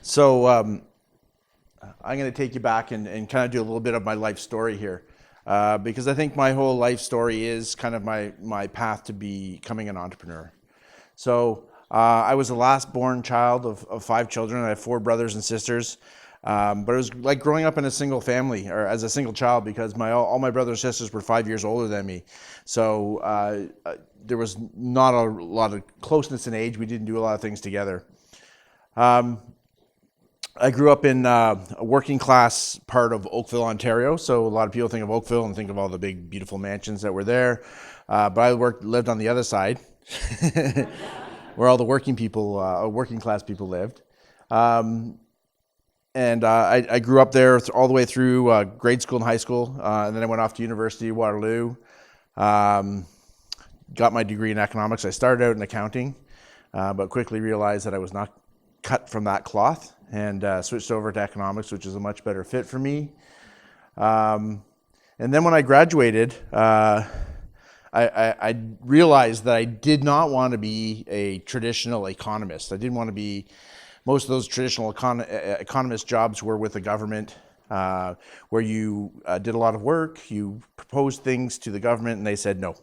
So I'm going to take you back and kind of do a little bit of my life story here, because I think my whole life story is kind of my path to becoming an entrepreneur. So I was the last born child of 5 children. I have 4 brothers and sisters. But it was like growing up in a single family or as a single child, because all my brothers and sisters were 5 years older than me. So there was not a lot of closeness in age. We didn't do a lot of things together. I grew up in a working class part of Oakville, Ontario. So a lot of people think of Oakville and think of all the big, beautiful mansions that were there. But I lived on the other side, where all the working class people lived. And I grew up there all the way through grade school and high school. And then I went off to University of Waterloo, got my degree in economics. I started out in accounting, but quickly realized that I was not cut from that cloth, and switched over to economics, which is a much better fit for me. And then when I graduated, I realized that I did not want to be a traditional economist. I didn't want to be. Most of those traditional economist jobs were with the government, where you did a lot of work, you proposed things to the government, and they said no.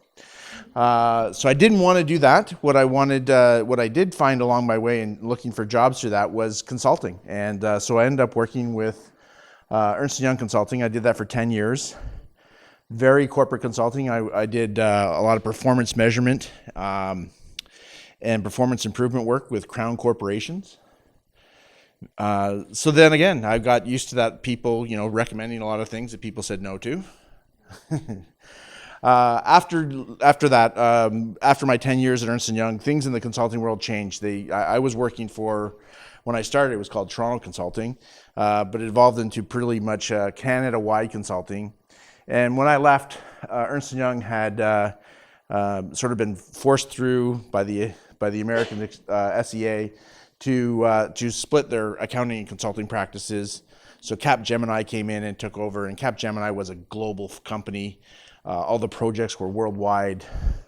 So I didn't want to do that. What I did find along my way in looking for jobs through that was consulting. And so I ended up working with Ernst & Young Consulting. I did that for 10 years. Very corporate consulting. I did a lot of performance measurement and performance improvement work with Crown corporations. So then again, I got used to that, people, recommending a lot of things that people said no to. After that, after my 10 years at Ernst & Young, things in the consulting world changed. I was working for, when I started, it was called Toronto Consulting, but it evolved into pretty much Canada-wide consulting. And when I left, Ernst & Young had sort of been forced through by the American SEA to split their accounting and consulting practices. So Capgemini came in and took over, and Capgemini was a global company. All the projects were worldwide,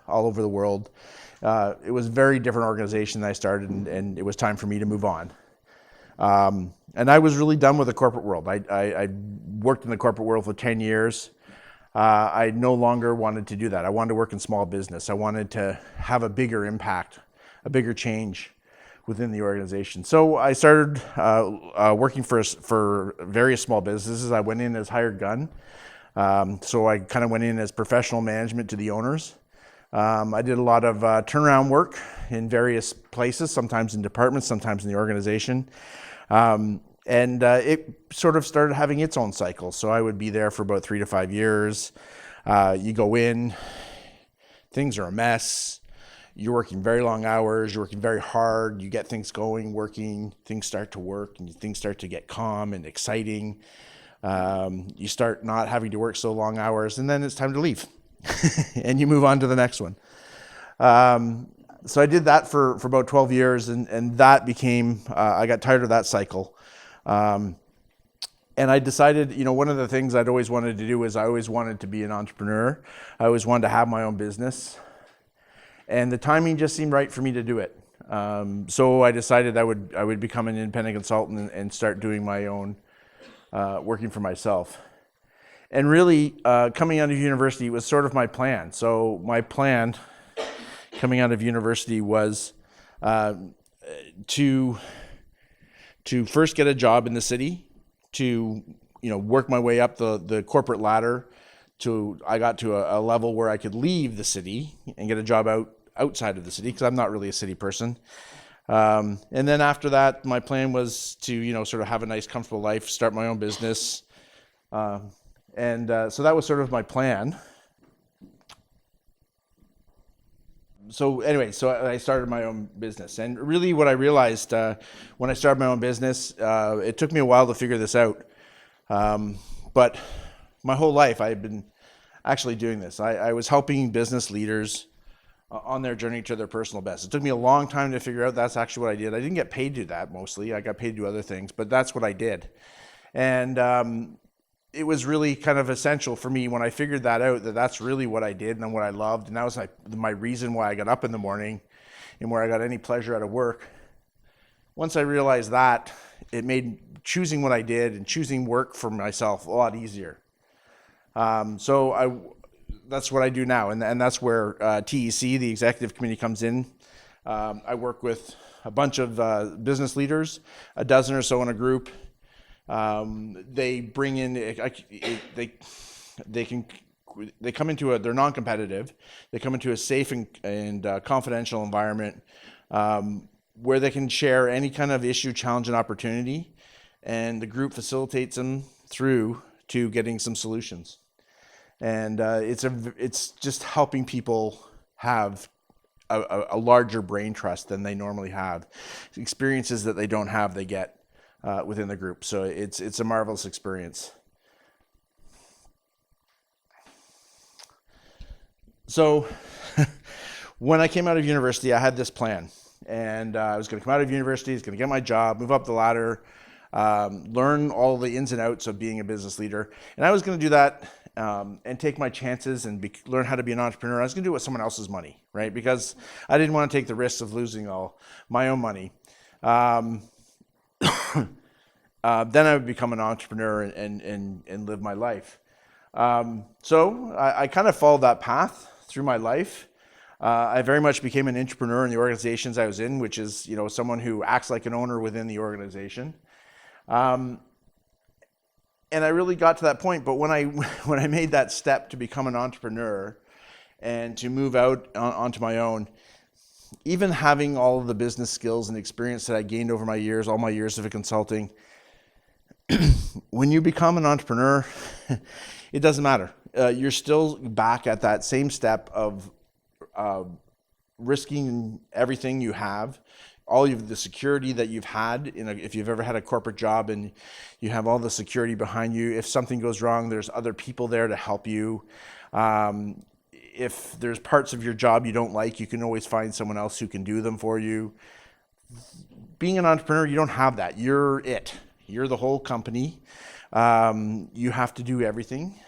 all over the world. It was a very different organization than I started, and it was time for me to move on. And I was really done with the corporate world. I worked in the corporate world for 10 years. I no longer wanted to do that. I wanted to work in small business. I wanted to have a bigger impact, a bigger change within the organization. So I started working for various small businesses. I went in as hired gun. So I kind of went in as professional management to the owners. I did a lot of turnaround work in various places, sometimes in departments, sometimes in the organization. And it sort of started having its own cycle. So I would be there for about 3 to 5 years. You go in, things are a mess. You're working very long hours, you're working very hard, you get things going, working, things start to work, and things start to get calm and exciting. You start not having to work so long hours, and then it's time to leave. And you move on to the next one. So I did that for about 12 years, and that became, I got tired of that cycle. And I decided, one of the things I'd always wanted to do is I always wanted to be an entrepreneur. I always wanted to have my own business. And the timing just seemed right for me to do it. So I decided I would become an independent consultant and start doing my own, working for myself. And really, coming out of university was sort of my plan. So my plan coming out of university was to first get a job in the city, to work my way up the corporate ladder. I got to a level where I could leave the city and get a job outside of the city, because I'm not really a city person. And then after that, my plan was to, sort of have a nice, comfortable life, start my own business. So that was sort of my plan. So anyway, so I started my own business. And really what I realized when I started my own business, it took me a while to figure this out. But my whole life, I've been actually doing this. I was helping business leaders on their journey to their personal best. It took me a long time to figure out that's actually what I did. I didn't get paid to do that mostly. I got paid to do other things, but that's what I did. And it was really kind of essential for me when I figured that out, that's really what I did and what I loved. And that was my reason why I got up in the morning and where I got any pleasure out of work. Once I realized that, it made choosing what I did and choosing work for myself a lot easier. So that's what I do now, and that's where TEC, the executive committee, comes in. I work with a bunch of business leaders, a dozen or so in a group. They bring in, they come into they're non-competitive. They come into a safe and confidential environment where they can share any kind of issue, challenge, and opportunity, and the group facilitates them through to getting some solutions. And it's just helping people have a larger brain trust than they normally have. Experiences that they don't have, they get within the group. So it's a marvelous experience. So when I came out of university, I had this plan, and I was going to come out of university, I was going to get my job, move up the ladder, learn all the ins and outs of being a business leader, and I was going to do that and take my chances and learn how to be an entrepreneur. I was going to do it with someone else's money, right? Because I didn't want to take the risks of losing all my own money. Then I would become an entrepreneur and live my life. So I kind of followed that path through my life. I very much became an entrepreneur in the organizations I was in, which is, someone who acts like an owner within the organization. And I really got to that point. But when I made that step to become an entrepreneur and to move out onto my own, even having all of the business skills and experience that I gained over my years, all my years of consulting, when you become an entrepreneur, it doesn't matter. You're still back at that same step of risking everything you have, all of the security that you've had. If you've ever had a corporate job and you have all the security behind you, if something goes wrong, there's other people there to help you. If there's parts of your job you don't like, you can always find someone else who can do them for you. Being an entrepreneur, you don't have that. You're it. You're the whole company. You have to do everything.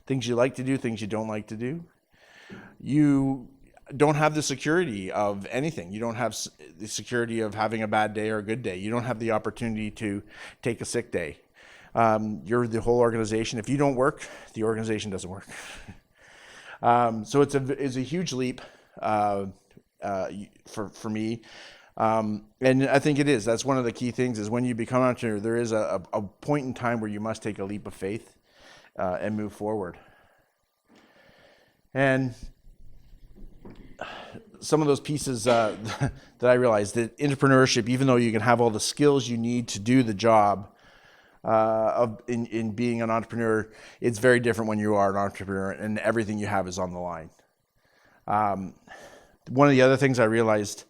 Things you like to do, things you don't like to do. You don't have the security of anything. You don't have the security of having a bad day or a good day. You don't have the opportunity to take a sick day. You're the whole organization. If you don't work, the organization doesn't work. So it's a huge leap for me. And I think it is. That's one of the key things is when you become an entrepreneur, there is a point in time where you must take a leap of faith and move forward. And some of those pieces that I realized that entrepreneurship, even though you can have all the skills you need to do the job in being an entrepreneur, it's very different when you are an entrepreneur and everything you have is on the line. One of the other things I realized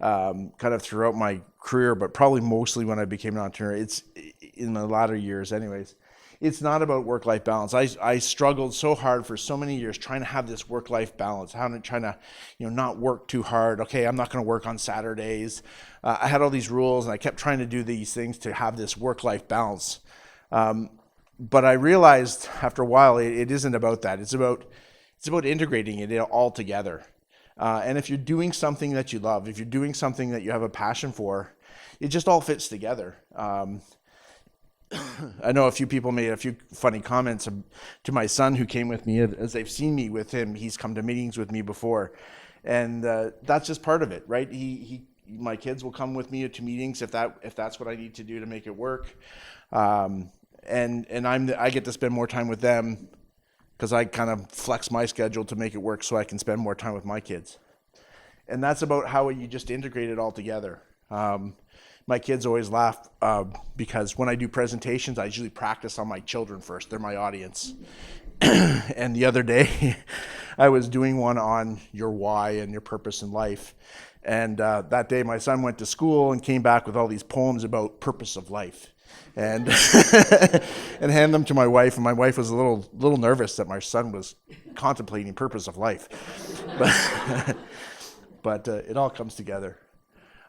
kind of throughout my career, but probably mostly when I became an entrepreneur, it's in my latter years anyways, it's not about work-life balance. I struggled so hard for so many years trying to have this work-life balance, trying to not work too hard. Okay, I'm not going to work on Saturdays. I had all these rules, and I kept trying to do these things to have this work-life balance. But I realized after a while, it isn't about that. It's about integrating it all together. And if you're doing something that you love, if you're doing something that you have a passion for, it just all fits together. I know a few people made a few funny comments to my son who came with me. As they've seen me with him, he's come to meetings with me before. And that's just part of it, right? My kids will come with me to meetings if that's what I need to do to make it work. And I get to spend more time with them because I kind of flex my schedule to make it work so I can spend more time with my kids. And that's about how you just integrate it all together. My kids always laugh because when I do presentations, I usually practice on my children first. They're my audience. And the other day, I was doing one on your why and your purpose in life. And that day, my son went to school and came back with all these poems about purpose of life. And and hand them to my wife, and my wife was a little nervous that my son was contemplating purpose of life, but it all comes together.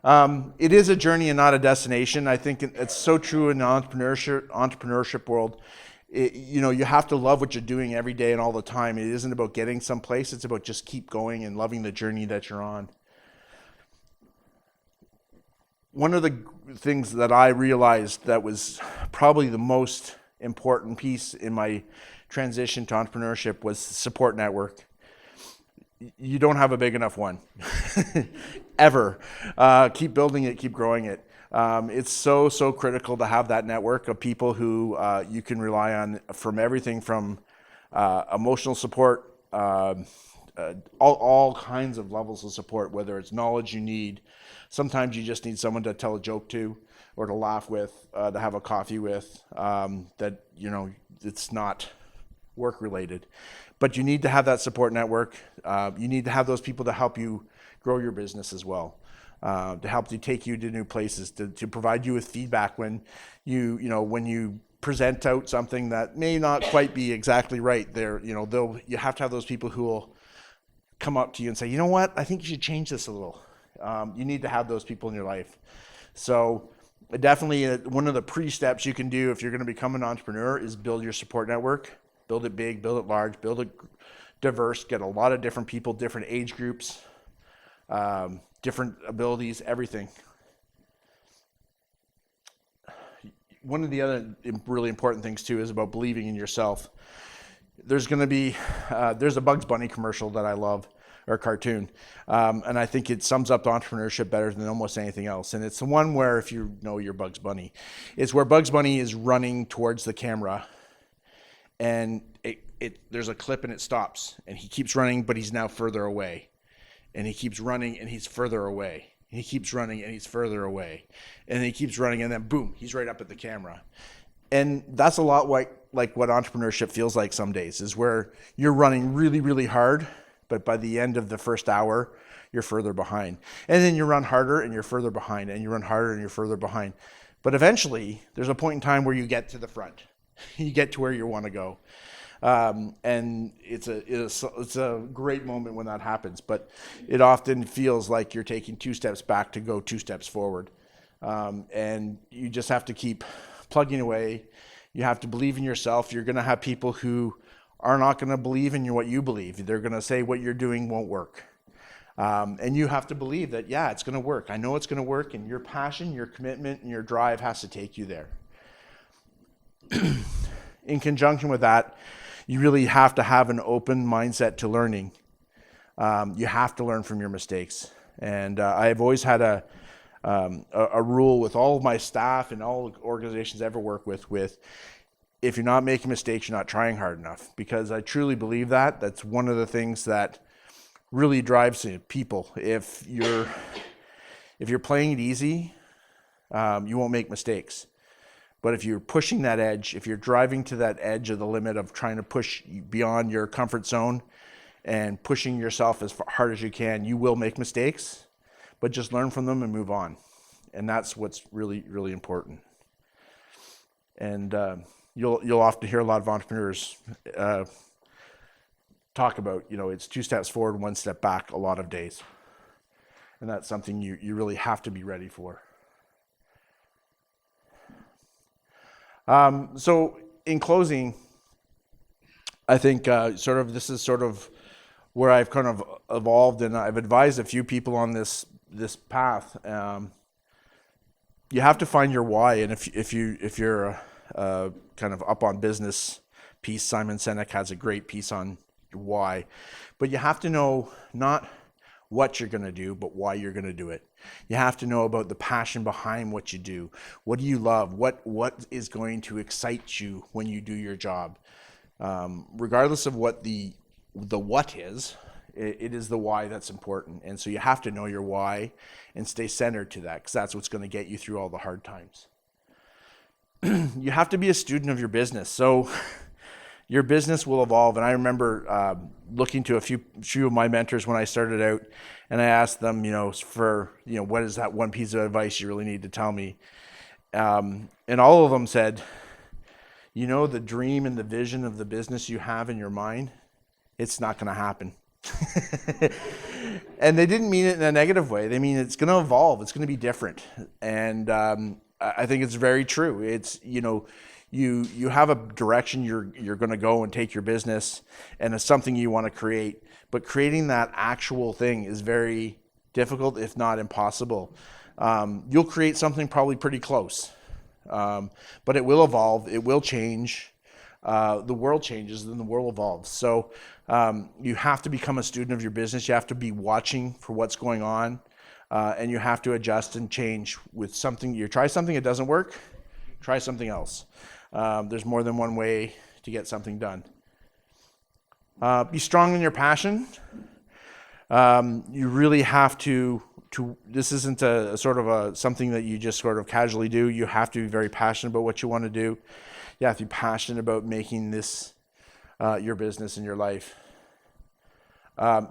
It is a journey and not a destination. I think it's so true in the entrepreneurship world. You have to love what you're doing every day and all the time. It isn't about getting someplace. It's about just keep going and loving the journey that you're on. one of the things that I realized that was probably the most important piece in my transition to entrepreneurship was support network. You don't have a big enough one, ever. Keep building it, keep growing it. It's so critical to have that network of people who you can rely on from everything from emotional support, all kinds of levels of support, whether it's knowledge you need. Sometimes you just need someone to tell a joke to, or to laugh with, to have a coffee with, that, it's not work related. But you need to have that support network. You need to have those people to help you grow your business as well, to help you take you to new places, to provide you with feedback when when you present out something that may not quite be exactly right. You have to have those people who will come up to you and say, you know what, I think you should change this a little. You need to have those people in your life. So definitely one of the pre-steps you can do if you're going to become an entrepreneur is build your support network. Build it big, build it large, build it diverse, get a lot of different people, different age groups, different abilities, everything. One of the other really important things too is about believing in yourself. There's going to be, there's a Bugs Bunny commercial that I love, or cartoon, and I think it sums up entrepreneurship better than almost anything else. And it's the one where, if you know your Bugs Bunny, it's where Bugs Bunny is running towards the camera, and there's a clip and it stops, and he keeps running, but he's now further away, and he keeps running and he's further away, and he keeps running and he's further away, and he keeps running, and then boom, he's right up at the camera. And that's a lot like what entrepreneurship feels like some days, is where you're running really, really hard, but by the end of the first hour, you're further behind. And then you run harder and you're further behind, and you run harder and you're further behind. But eventually, there's a point in time where you get to the front. You get to where you want to go. And it's a great moment when that happens, but it often feels like you're taking 2 steps back to go 2 steps forward. And you just have to keep plugging away. You have to believe in yourself. You're going to have people who are not going to believe in what you believe. They're going to say what you're doing won't work. And you have to believe that, yeah, it's going to work. I know it's going to work, and your passion, your commitment, and your drive has to take you there. In conjunction with that, you really have to have an open mindset to learning. You have to learn from your mistakes. And I've always had a rule with all of my staff and all organizations I ever work with, if you're not making mistakes, you're not trying hard enough. Because I truly believe that. That's one of the things that really drives people. If you're playing it easy, you won't make mistakes. But if you're pushing that edge, if you're driving to that edge of the limit of trying to push beyond your comfort zone and pushing yourself as hard as you can, you will make mistakes, but just learn from them and move on. And that's what's really, really important. And you'll often hear a lot of entrepreneurs talk about, it's 2 steps forward, 1 step back a lot of days. And that's something you really have to be ready for. So in closing, I think this is where I've kind of evolved, and I've advised a few people on this path. You have to find your why, and if you're kind of up on business piece, Simon Sinek has a great piece on why. But you have to know not what you're going to do, but why you're going to do it. You have to know about the passion behind what you do. What do you love? What is going to excite you when you do your job? Regardless of what the what is, it is the why that's important. And so you have to know your why and stay centered to that, because that's what's going to get you through all the hard times. You have to be a student of your business. So your business will evolve. And I remember looking to a few of my mentors when I started out, and I asked them, what is that one piece of advice you really need to tell me? And all of them said, the dream and the vision of the business you have in your mind, it's not going to happen. And they didn't mean it in a negative way. They mean it's going to evolve. It's going to be different. And I think it's very true. It's, you have a direction you're going to go and take your business, and it's something you want to create. But creating that actual thing is very difficult, if not impossible. You'll create something probably pretty close, but it will evolve, it will change. The world changes and the world evolves. So you have to become a student of your business. You have to be watching for what's going on, and you have to adjust and change with something. You try something, it doesn't work, try something else. There's more than one way to get something done. Be strong in your passion. You really have to this isn't a sort of something that you just sort of casually do. You have to be very passionate about what you want to do. You have to be passionate about making this your business and your life.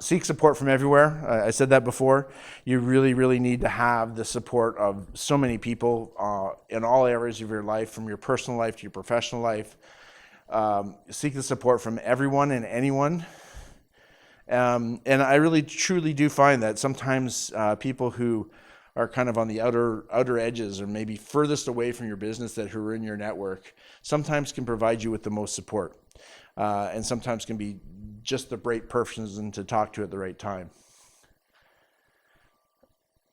Seek support from everywhere. I said that before. You really, really need to have the support of so many people in all areas of your life, from your personal life to your professional life. Seek the support from everyone and anyone. And I really, truly do find that sometimes people who are kind of on the outer edges, or maybe furthest away from your business, that who are in your network, sometimes can provide you with the most support, and sometimes can be just the right person to talk to at the right time.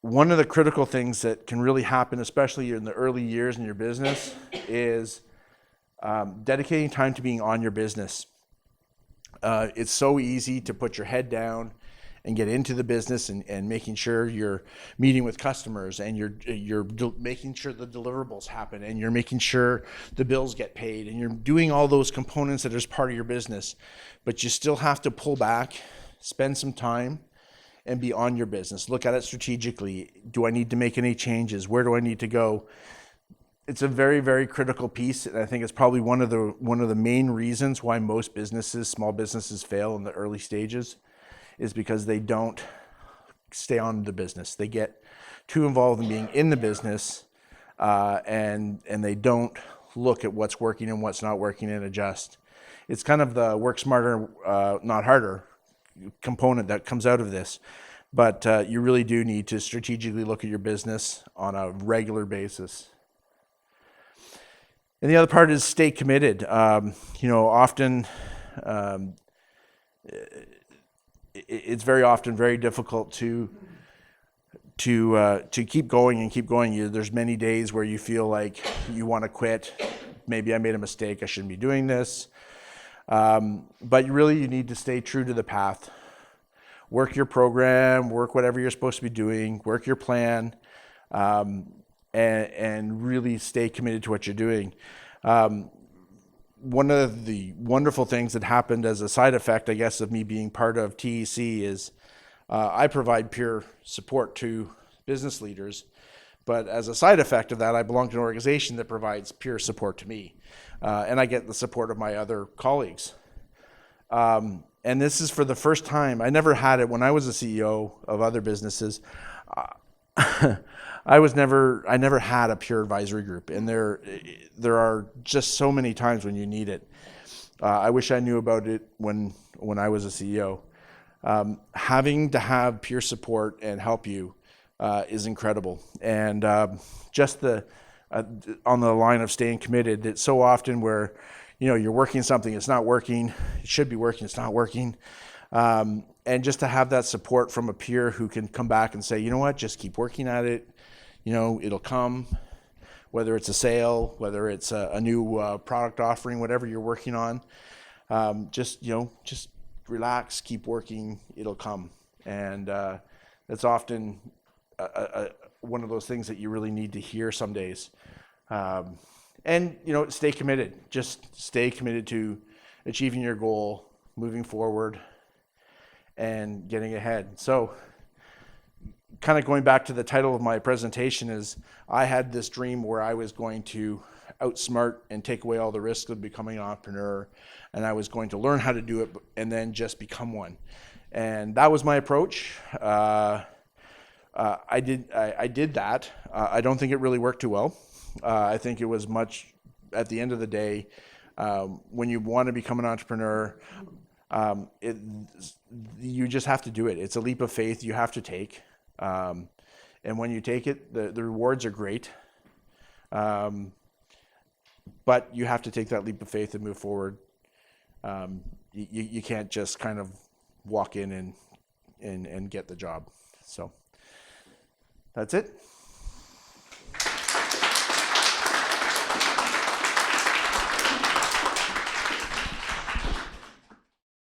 One of the critical things that can really happen, especially in the early years in your business, is dedicating time to being on your business. It's so easy to put your head down and get into the business and making sure you're meeting with customers, and you're making sure the deliverables happen, and you're making sure the bills get paid, and you're doing all those components that is part of your business. But you still have to pull back, spend some time, and be on your business. Look at it strategically. Do I need to make any changes? Where do I need to go? It's a very, very critical piece, and I think it's probably one of the main reasons why most businesses, small businesses, fail in the early stages, is because they don't stay on the business. They get too involved in being in the business, and they don't look at what's working and what's not working and adjust. It's kind of the work smarter, not harder component that comes out of this. But you really do need to strategically look at your business on a regular basis. And the other part is stay committed. Often it's very often very difficult to keep going and keep going. There's many days where you feel like you want to quit. Maybe I made a mistake. I shouldn't be doing this. But you need to stay true to the path. Work your program. Work whatever you're supposed to be doing. Work your plan. And really stay committed to what you're doing. One of the wonderful things that happened as a side effect, I guess, of me being part of TEC is I provide peer support to business leaders, but as a side effect of that, I belong to an organization that provides peer support to me, and I get the support of my other colleagues. And this is for the first time. I never had it when I was a CEO of other businesses. I never had a peer advisory group, and there are just so many times when you need it. I wish I knew about it when I was a CEO. Having to have peer support and help you is incredible, and just on the line of staying committed. It's so often where you're working something, it's not working. It should be working, it's not working. And just to have that support from a peer who can come back and say, you know what, just keep working at it. It'll come, whether it's a sale, whether it's a new product offering, whatever you're working on. Just relax, keep working, it'll come. And that's often one of those things that you really need to hear some days. And stay committed. Just stay committed to achieving your goal, moving forward, and getting ahead. So kind of going back to the title of my presentation, is I had this dream where I was going to outsmart and take away all the risks of becoming an entrepreneur, and I was going to learn how to do it and then just become one. And that was my approach. I did that. I don't think it really worked too well. I think it was much, at the end of the day, when you want to become an entrepreneur, you just have to do it. It's a leap of faith you have to take. And when you take it, the rewards are great. But you have to take that leap of faith and move forward. You can't just kind of walk in and get the job. So that's it.